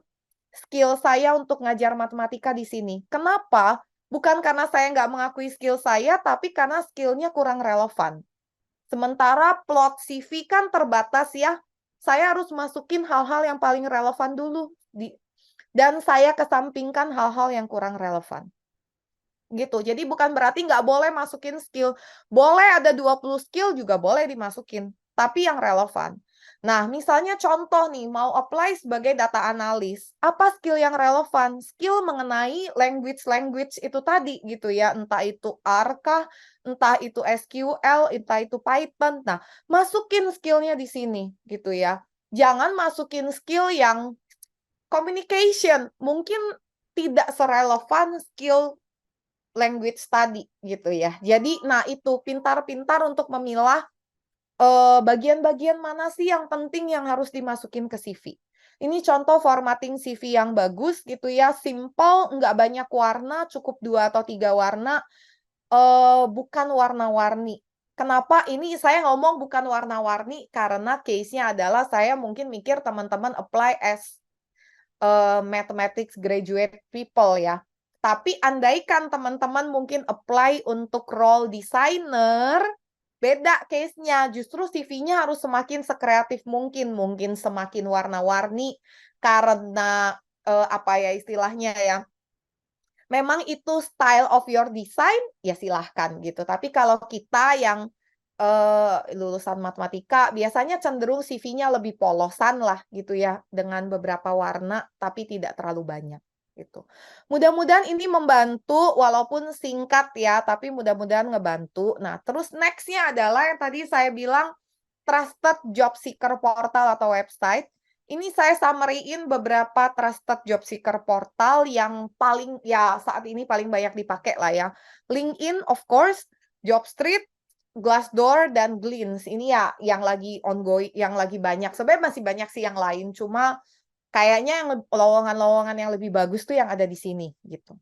skill saya untuk ngajar matematika di sini. Kenapa? Bukan karena saya nggak mengakui skill saya, tapi karena skillnya kurang relevan. Sementara plot CV kan terbatas ya. Saya harus masukin hal-hal yang paling relevan dulu. Dan saya kesampingkan hal-hal yang kurang relevan. Gitu. Jadi bukan berarti nggak boleh masukin skill. Boleh ada 20 skill juga boleh dimasukin. Tapi yang relevan. Nah, misalnya contoh nih, mau apply sebagai data analis. Apa skill yang relevan? Skill mengenai language itu tadi gitu ya. Entah itu R kah, entah itu SQL, entah itu Python. Nah, masukin skillnya di sini gitu ya. Jangan masukin skill yang communication. Mungkin tidak serelevan skill language study gitu ya. Jadi, nah itu pintar-pintar untuk memilah bagian-bagian mana sih yang penting yang harus dimasukin ke CV. Ini contoh formatting CV yang bagus gitu ya, simple, nggak banyak warna, cukup 2 atau 3 warna, bukan warna-warni. Kenapa ini saya ngomong bukan warna-warni, karena case-nya adalah saya mungkin mikir teman-teman apply as mathematics graduate people ya. Tapi andaikan teman-teman mungkin apply untuk role designer, beda case-nya. Justru CV-nya harus semakin sekreatif mungkin semakin warna-warni, karena apa ya istilahnya ya, memang itu style of your design, ya silahkan gitu. Tapi kalau kita yang lulusan matematika, biasanya cenderung CV-nya lebih polosan lah gitu ya, dengan beberapa warna, tapi tidak terlalu banyak gitu. Mudah-mudahan ini membantu, walaupun singkat ya, tapi mudah-mudahan ngebantu. Nah, terus next-nya adalah yang tadi saya bilang, trusted job seeker portal atau website. Ini saya summary-in beberapa trusted job seeker portal yang paling ya saat ini paling banyak dipakai lah ya. LinkedIn of course, Jobstreet, Glassdoor, dan Glints. Ini ya yang lagi ongoing, yang lagi banyak. Sebenarnya masih banyak sih yang lain, cuma kayaknya yang lowongan-lowongan yang lebih bagus tuh yang ada di sini gitu.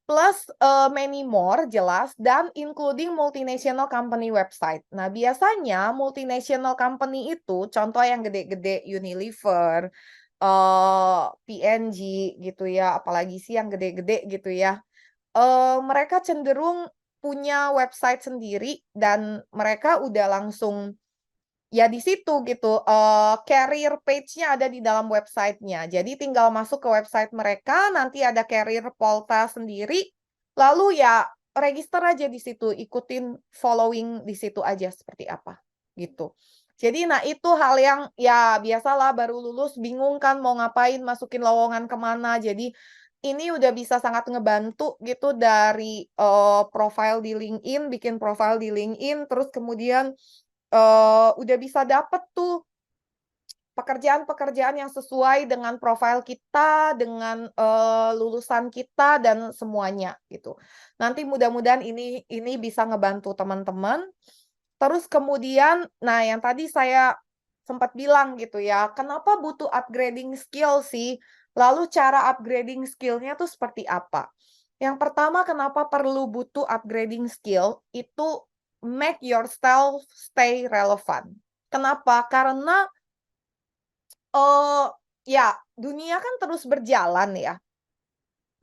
Plus many more jelas, dan including multinational company website. Nah, biasanya multinational company itu contoh yang gede-gede Unilever, P&G gitu ya, apalagi sih yang gede-gede gitu ya. Mereka cenderung punya website sendiri dan mereka udah langsung ya di situ gitu, career page-nya ada di dalam website-nya. Jadi tinggal masuk ke website mereka, nanti ada career polta sendiri, lalu ya register aja di situ, ikutin following di situ aja seperti apa, gitu. Jadi nah itu hal yang ya biasalah baru lulus bingung kan mau ngapain, masukin lowongan kemana. Jadi ini udah bisa sangat ngebantu gitu dari, profile di LinkedIn, bikin profile di LinkedIn, terus kemudian udah bisa dapet tuh pekerjaan-pekerjaan yang sesuai dengan profil kita, dengan, lulusan kita dan semuanya gitu. Nanti mudah-mudahan ini bisa ngebantu teman-teman. Terus kemudian, nah yang tadi saya sempat bilang gitu ya, kenapa butuh upgrading skill sih? Lalu cara upgrading skill-nya tuh seperti apa? Yang pertama kenapa perlu butuh upgrading skill, itu make yourself stay relevant. Kenapa? Karena, eee, ya dunia kan terus berjalan ya.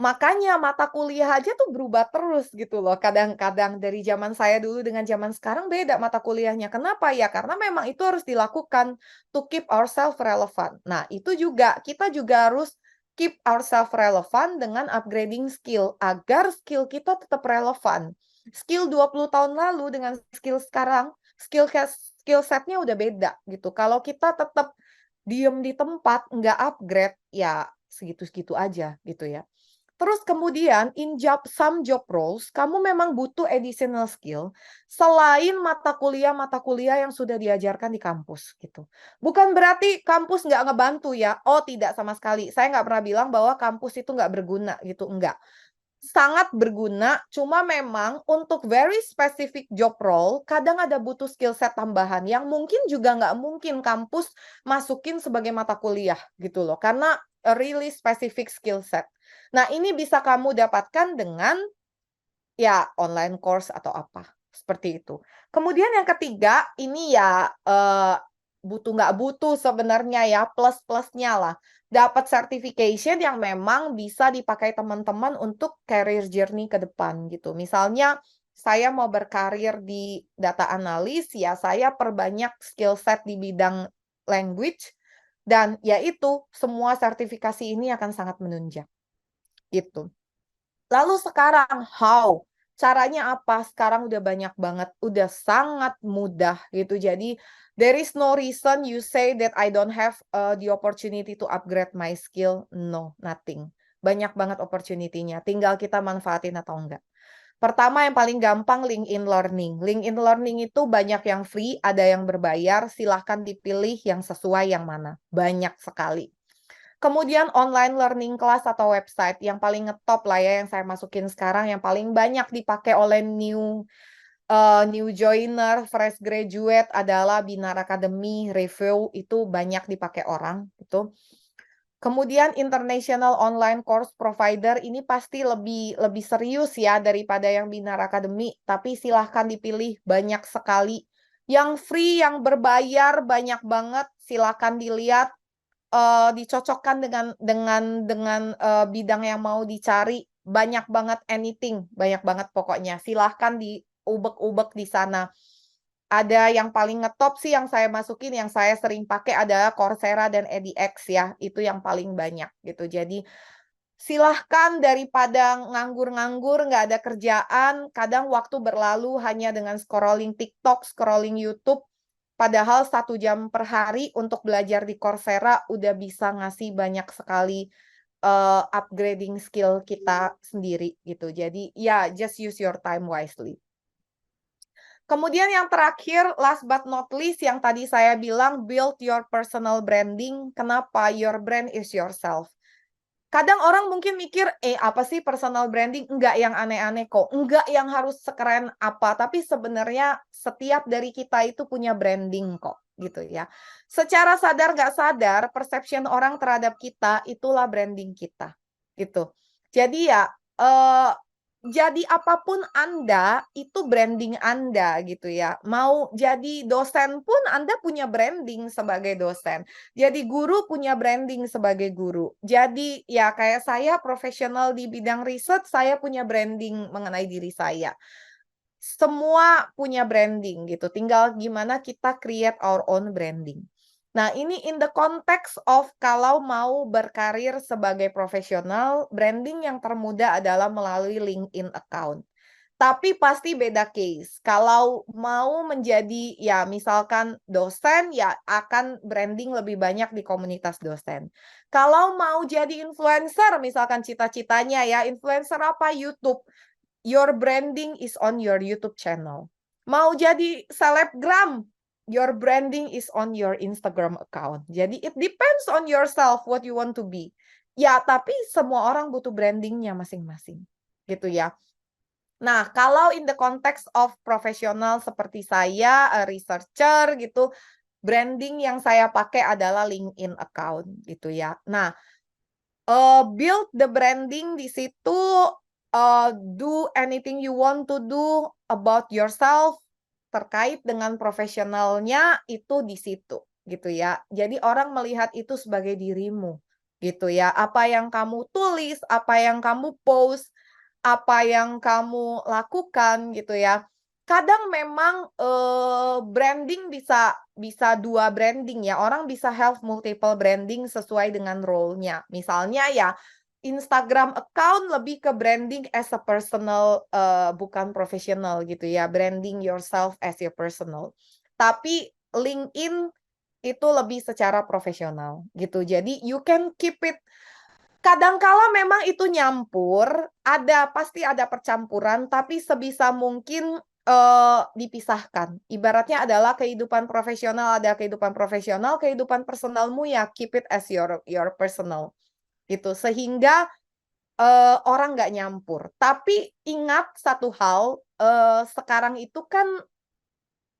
Makanya mata kuliah aja tuh berubah terus gitu loh. Kadang-kadang dari zaman saya dulu dengan zaman sekarang beda mata kuliahnya. Kenapa? Ya karena memang itu harus dilakukan to keep ourselves relevant. Nah, itu juga kita juga harus keep ourselves relevant dengan upgrading skill agar skill kita tetap relevan. Skill 20 tahun lalu dengan skill sekarang, skill setnya udah beda gitu. Kalau kita tetap diem di tempat, nggak upgrade, ya segitu-segitu aja gitu ya. Terus kemudian some job roles, kamu memang butuh additional skill selain mata kuliah yang sudah diajarkan di kampus gitu. Bukan berarti kampus nggak ngebantu ya. Oh tidak sama sekali. Saya nggak pernah bilang bahwa kampus itu nggak berguna gitu. Enggak. Sangat berguna, cuma memang untuk very specific job role, kadang ada butuh skill set tambahan yang mungkin juga nggak mungkin kampus masukin sebagai mata kuliah gitu loh. Karena a really specific skill set. Nah, ini bisa kamu dapatkan dengan ya online course atau apa, seperti itu. Kemudian yang ketiga, ini ya, butuh nggak butuh sebenarnya ya, plus-plusnya lah. Dapat certification yang memang bisa dipakai teman-teman untuk career journey ke depan gitu. Misalnya saya mau berkarir di data analis, ya saya perbanyak skill set di bidang language dan ya itu, semua sertifikasi ini akan sangat menunjang, gitu. Lalu sekarang how? Caranya apa? Sekarang udah banyak banget, udah sangat mudah gitu. Jadi there is no reason you say that I don't have, the opportunity to upgrade my skill. No, nothing. Banyak banget opportunity-nya, tinggal kita manfaatin atau enggak. Pertama yang paling gampang LinkedIn Learning. LinkedIn Learning itu banyak yang free, ada yang berbayar, silahkan dipilih yang sesuai yang mana. Banyak sekali. Kemudian online learning class atau website yang paling ngetop lah ya, yang saya masukin sekarang, yang paling banyak dipakai oleh new joiner, fresh graduate adalah Binar Academy, Review, itu banyak dipakai orang, gitu. Kemudian international online course provider ini pasti lebih serius ya daripada yang Binar Academy, tapi silahkan dipilih, banyak sekali. Yang free, yang berbayar banyak banget, silahkan dilihat, dicocokkan dengan bidang yang mau dicari, banyak banget anything, banyak banget pokoknya. Silahkan diubek-ubek di sana. Ada yang paling ngetop sih yang saya masukin, yang saya sering pakai adalah Coursera dan edX ya, itu yang paling banyak gitu. Jadi silahkan, daripada nganggur-nganggur, nggak ada kerjaan, kadang waktu berlalu hanya dengan scrolling TikTok, scrolling YouTube, padahal 1 jam per hari untuk belajar di Coursera udah bisa ngasih banyak sekali upgrading skill kita sendiri gitu. Jadi ya, just use your time wisely. Kemudian yang terakhir, last but not least, yang tadi saya bilang, build your personal branding. Kenapa? Your brand is yourself. Kadang orang mungkin mikir, apa sih personal branding? Enggak yang aneh-aneh kok. Enggak yang harus sekeren apa. Tapi sebenarnya setiap dari kita itu punya branding kok, gitu ya. Secara sadar nggak sadar, perception orang terhadap kita itulah branding kita, gitu. Jadi ya, jadi apapun Anda, itu branding Anda gitu ya. Mau jadi dosen pun Anda punya branding sebagai dosen. Jadi guru punya branding sebagai guru. Jadi ya kayak saya profesional di bidang riset, saya punya branding mengenai diri saya. Semua punya branding gitu. Tinggal gimana kita create our own branding. Nah, ini in the context of kalau mau berkarir sebagai profesional, branding yang termudah adalah melalui LinkedIn account. Tapi pasti beda case. Kalau mau menjadi ya misalkan dosen, ya akan branding lebih banyak di komunitas dosen. Kalau mau jadi influencer, misalkan cita-citanya ya, influencer apa? YouTube. Your branding is on your YouTube channel. Mau jadi selebgram, your branding is on your Instagram account. Jadi it depends on yourself what you want to be. Ya, tapi semua orang butuh brandingnya masing-masing. Gitu ya. Nah, kalau in the context of profesional seperti saya, researcher gitu, branding yang saya pakai adalah LinkedIn account gitu ya. Nah, build the branding di situ, do anything you want to do about yourself terkait dengan profesionalnya itu di situ, gitu ya. Jadi orang melihat itu sebagai dirimu, gitu ya. Apa yang kamu tulis, apa yang kamu post, apa yang kamu lakukan, gitu ya. Kadang memang, branding bisa bisa 2 branding ya, orang bisa have multiple branding sesuai dengan role-nya. Misalnya ya, Instagram account lebih ke branding as a personal, bukan profesional gitu ya, branding yourself as your personal. Tapi LinkedIn itu lebih secara profesional gitu. Jadi you can keep it. Kadangkala memang itu nyampur, pasti ada percampuran, tapi sebisa mungkin, dipisahkan. Ibaratnya adalah kehidupan profesional ada kehidupan profesional, kehidupan personalmu ya keep it as your personal, gitu. Sehingga, orang nggak nyampur. Tapi ingat satu hal, sekarang itu kan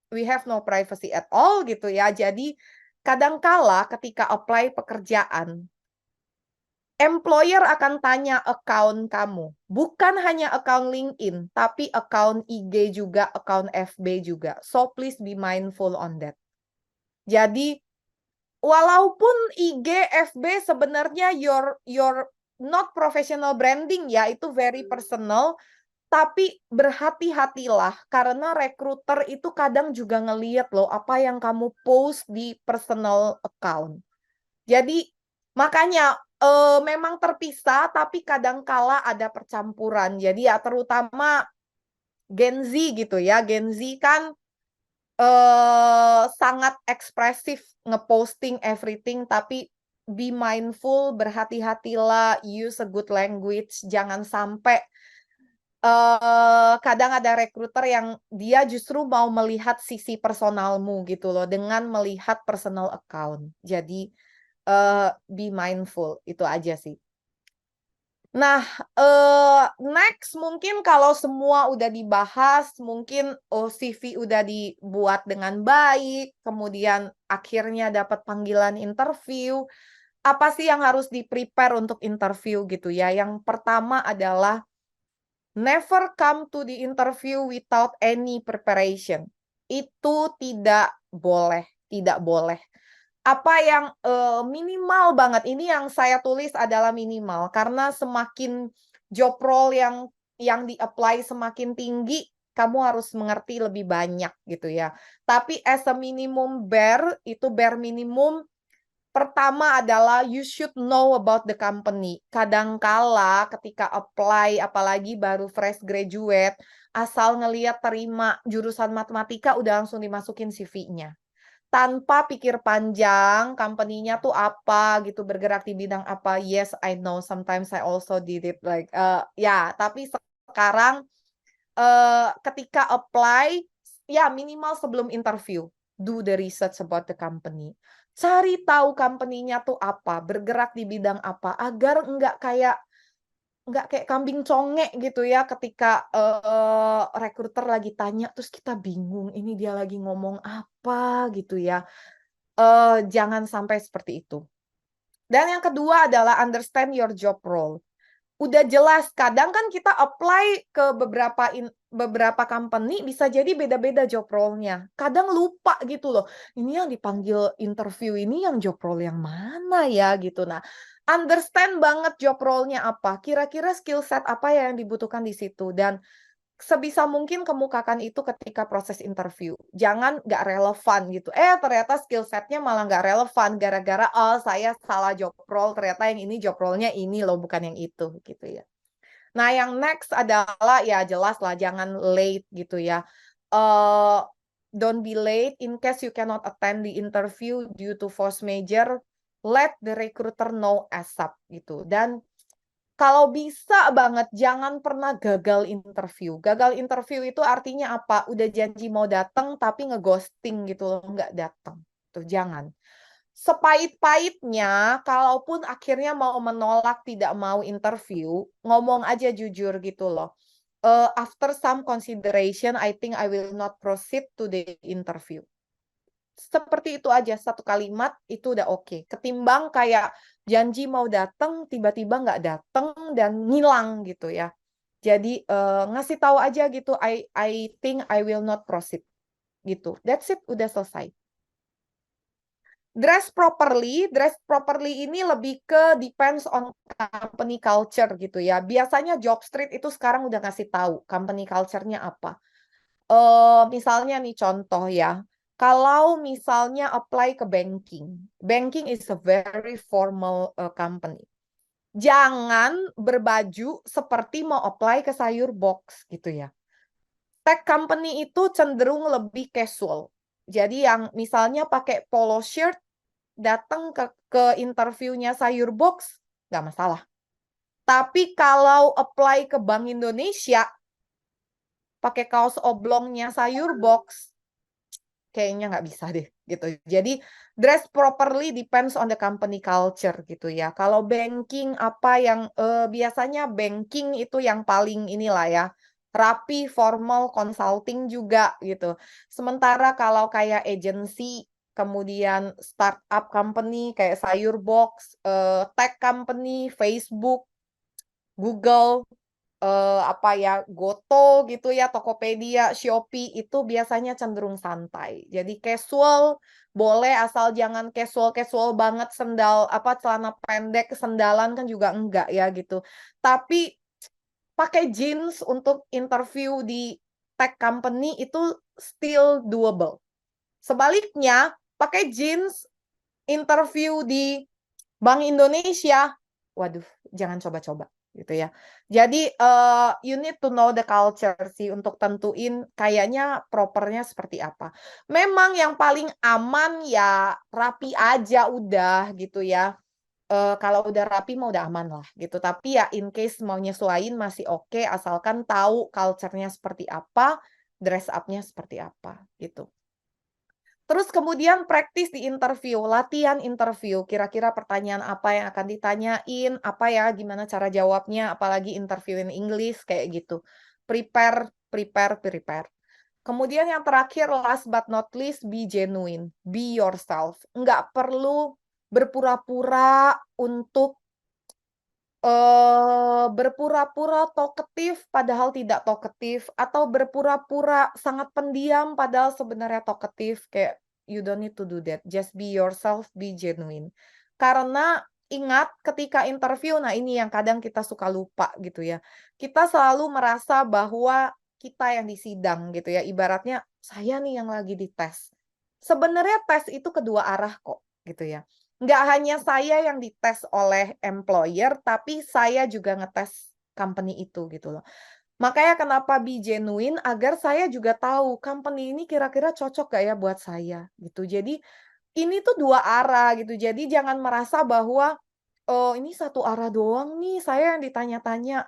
we have no privacy at all gitu ya. Jadi kadangkala ketika apply pekerjaan, employer akan tanya account kamu, bukan hanya account LinkedIn, tapi account IG juga, account FB juga. So please be mindful on that. Jadi walaupun IG, FB sebenarnya your not professional branding ya, itu very personal, tapi berhati-hatilah karena recruiter itu kadang juga ngelihat loh apa yang kamu post di personal account. Jadi makanya, memang terpisah tapi kadangkala ada percampuran. Jadi ya terutama Gen Z gitu ya, Gen Z kan, sangat ekspresif ngeposting everything, tapi be mindful, berhati-hatilah, use a good language, jangan sampai, kadang ada recruiter yang dia justru mau melihat sisi personalmu gitu loh, dengan melihat personal account. Jadi be mindful, itu aja sih. Nah, next mungkin kalau semua udah dibahas, mungkin, CV udah dibuat dengan baik, kemudian akhirnya dapat panggilan interview. apa sih yang harus di-prepare untuk interview gitu ya. Yang pertama adalah never come to the interview without any preparation. Itu tidak boleh, tidak boleh. Apa yang, minimal banget, ini yang saya tulis adalah minimal, karena semakin job role yang di-apply semakin tinggi, kamu harus mengerti lebih banyak gitu ya. Tapi as a minimum bare, itu bare minimum. Pertama adalah you should know about the company. Kadangkala ketika apply, apalagi baru fresh graduate, asal ngelihat terima jurusan matematika udah langsung dimasukin CV-nya. Tanpa pikir panjang, company-nya tuh apa gitu, bergerak di bidang apa. Yes, I know sometimes I also did it like, ya, tapi sekarang ketika apply, ya minimal sebelum interview, do the research about the company. Cari tahu company-nya tuh apa, bergerak di bidang apa, agar nggak kayak kambing congek gitu ya ketika, rekruter lagi tanya terus kita bingung, ini dia lagi ngomong apa gitu ya. Jangan sampai seperti itu. Dan yang kedua adalah understand your job role. Udah jelas, kadang kan kita apply ke beberapa company bisa jadi beda-beda job role-nya. Kadang lupa gitu loh, ini yang dipanggil interview ini yang job role yang mana ya gitu. Nah, understand banget job role-nya apa, kira-kira skill set apa ya yang dibutuhkan di situ, dan sebisa mungkin kemukakan itu ketika proses interview. Jangan nggak relevan gitu. Ternyata skill set-nya malah nggak relevan gara-gara, "Oh, saya salah job role, ternyata yang ini job role-nya ini loh, bukan yang itu," gitu ya. Nah, yang next adalah ya jelas lah jangan late gitu ya. Eee, don't be late in case you cannot attend the interview due to force majeure, let the recruiter know ASAP gitu. Dan kalau bisa banget jangan pernah gagal interview. Gagal interview itu artinya apa? Udah janji mau datang tapi nge-ghosting gitu loh, nggak datang. Tuh jangan. Sepahit-pahitnya, kalaupun akhirnya mau menolak tidak mau interview, ngomong aja jujur gitu loh. After some consideration, I think I will not proceed to the interview. Seperti itu aja, satu kalimat itu udah oke. Ketimbang kayak janji mau datang, tiba-tiba nggak datang dan ngilang gitu ya. Jadi, ngasih tahu aja gitu, I think I will not proceed, gitu. That's it, udah selesai. Dress properly ini lebih ke depends on company culture gitu ya. Biasanya job street itu sekarang udah ngasih tahu company culture-nya apa. Misalnya nih contoh ya, kalau misalnya apply ke banking, banking is a very formal, company. Jangan berbaju seperti mau apply ke sayur box gitu ya. Tech company itu cenderung lebih casual. Jadi yang misalnya pakai polo shirt, datang ke interviewnya sayur box, nggak masalah. Tapi kalau apply ke Bank Indonesia, pakai kaos oblongnya sayur box, kayaknya nggak bisa deh, gitu. Jadi, dress properly depends on the company culture, gitu ya. Kalau banking, apa yang, biasanya banking itu yang paling inilah ya, rapi, formal, consulting juga, gitu. Sementara kalau kayak agency, kemudian startup company kayak sayur box, tech company, Facebook, Google, apa ya, Goto gitu ya, Tokopedia, Shopee, itu biasanya cenderung santai. Jadi casual boleh, asal jangan casual-casual banget, celana pendek, sendalan kan juga enggak ya gitu. Tapi pakai jeans untuk interview di tech company itu still doable. Sebaliknya, pakai jeans interview di Bank Indonesia, waduh, jangan coba-coba gitu ya. Jadi, you need to know the culture sih untuk tentuin kayaknya propernya seperti apa. Memang yang paling aman ya rapi aja udah gitu ya. Kalau udah rapi mah udah aman lah gitu. Tapi ya in case mau nyesuaiin masih oke, asalkan tahu culture-nya seperti apa, dress up-nya seperti apa gitu. Terus kemudian praktis di interview, latihan interview, kira-kira pertanyaan apa yang akan ditanyain, apa ya, gimana cara jawabnya, apalagi interview in English, kayak gitu. Prepare, prepare, prepare. Kemudian yang terakhir, last but not least, be genuine, be yourself. Nggak perlu berpura-pura untuk berpura-pura talkative padahal tidak talkative, atau berpura-pura sangat pendiam padahal sebenarnya talkative, kayak you don't need to do that, just be yourself, be genuine. Karena ingat ketika interview, nah ini yang kadang kita suka lupa gitu ya. Kita selalu merasa bahwa kita yang disidang gitu ya, ibaratnya saya nih yang lagi dites. Sebenarnya tes itu kedua arah kok gitu ya. Nggak hanya saya yang dites oleh employer, tapi saya juga ngetes company itu gitu loh. Makanya kenapa be genuine, agar saya juga tahu company ini kira-kira cocok gak ya buat saya gitu. Jadi ini tuh dua arah gitu. Jadi jangan merasa bahwa, oh ini satu arah doang nih, saya yang ditanya-tanya.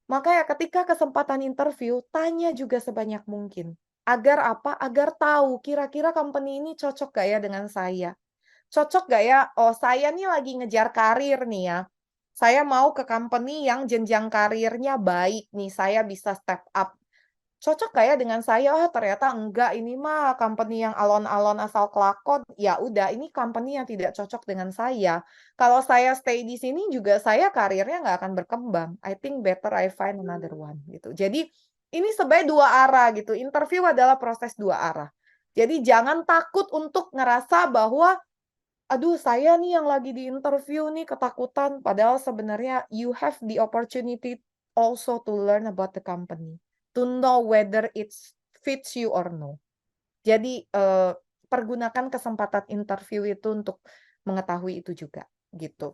Makanya ketika kesempatan interview, tanya juga sebanyak mungkin. Agar apa? Agar tahu kira-kira company ini cocok gak ya dengan saya. Cocok gak ya? Oh, saya nih lagi ngejar karir nih ya. Saya mau ke company yang jenjang karirnya baik nih, saya bisa step up. Cocok gak ya dengan saya? Oh, ternyata enggak, ini mah company yang alon-alon asal kelakon. Ya udah, ini company yang tidak cocok dengan saya. Kalau saya stay di sini juga saya karirnya nggak akan berkembang. I think better I find another one gitu. Jadi ini sebenarnya dua arah gitu. Interview adalah proses dua arah. Jadi jangan takut untuk ngerasa bahwa aduh, saya nih yang lagi di-interview nih ketakutan, padahal sebenarnya you have the opportunity also to learn about the company, to know whether it fits you or no. Jadi, pergunakan kesempatan interview itu untuk mengetahui itu juga, gitu.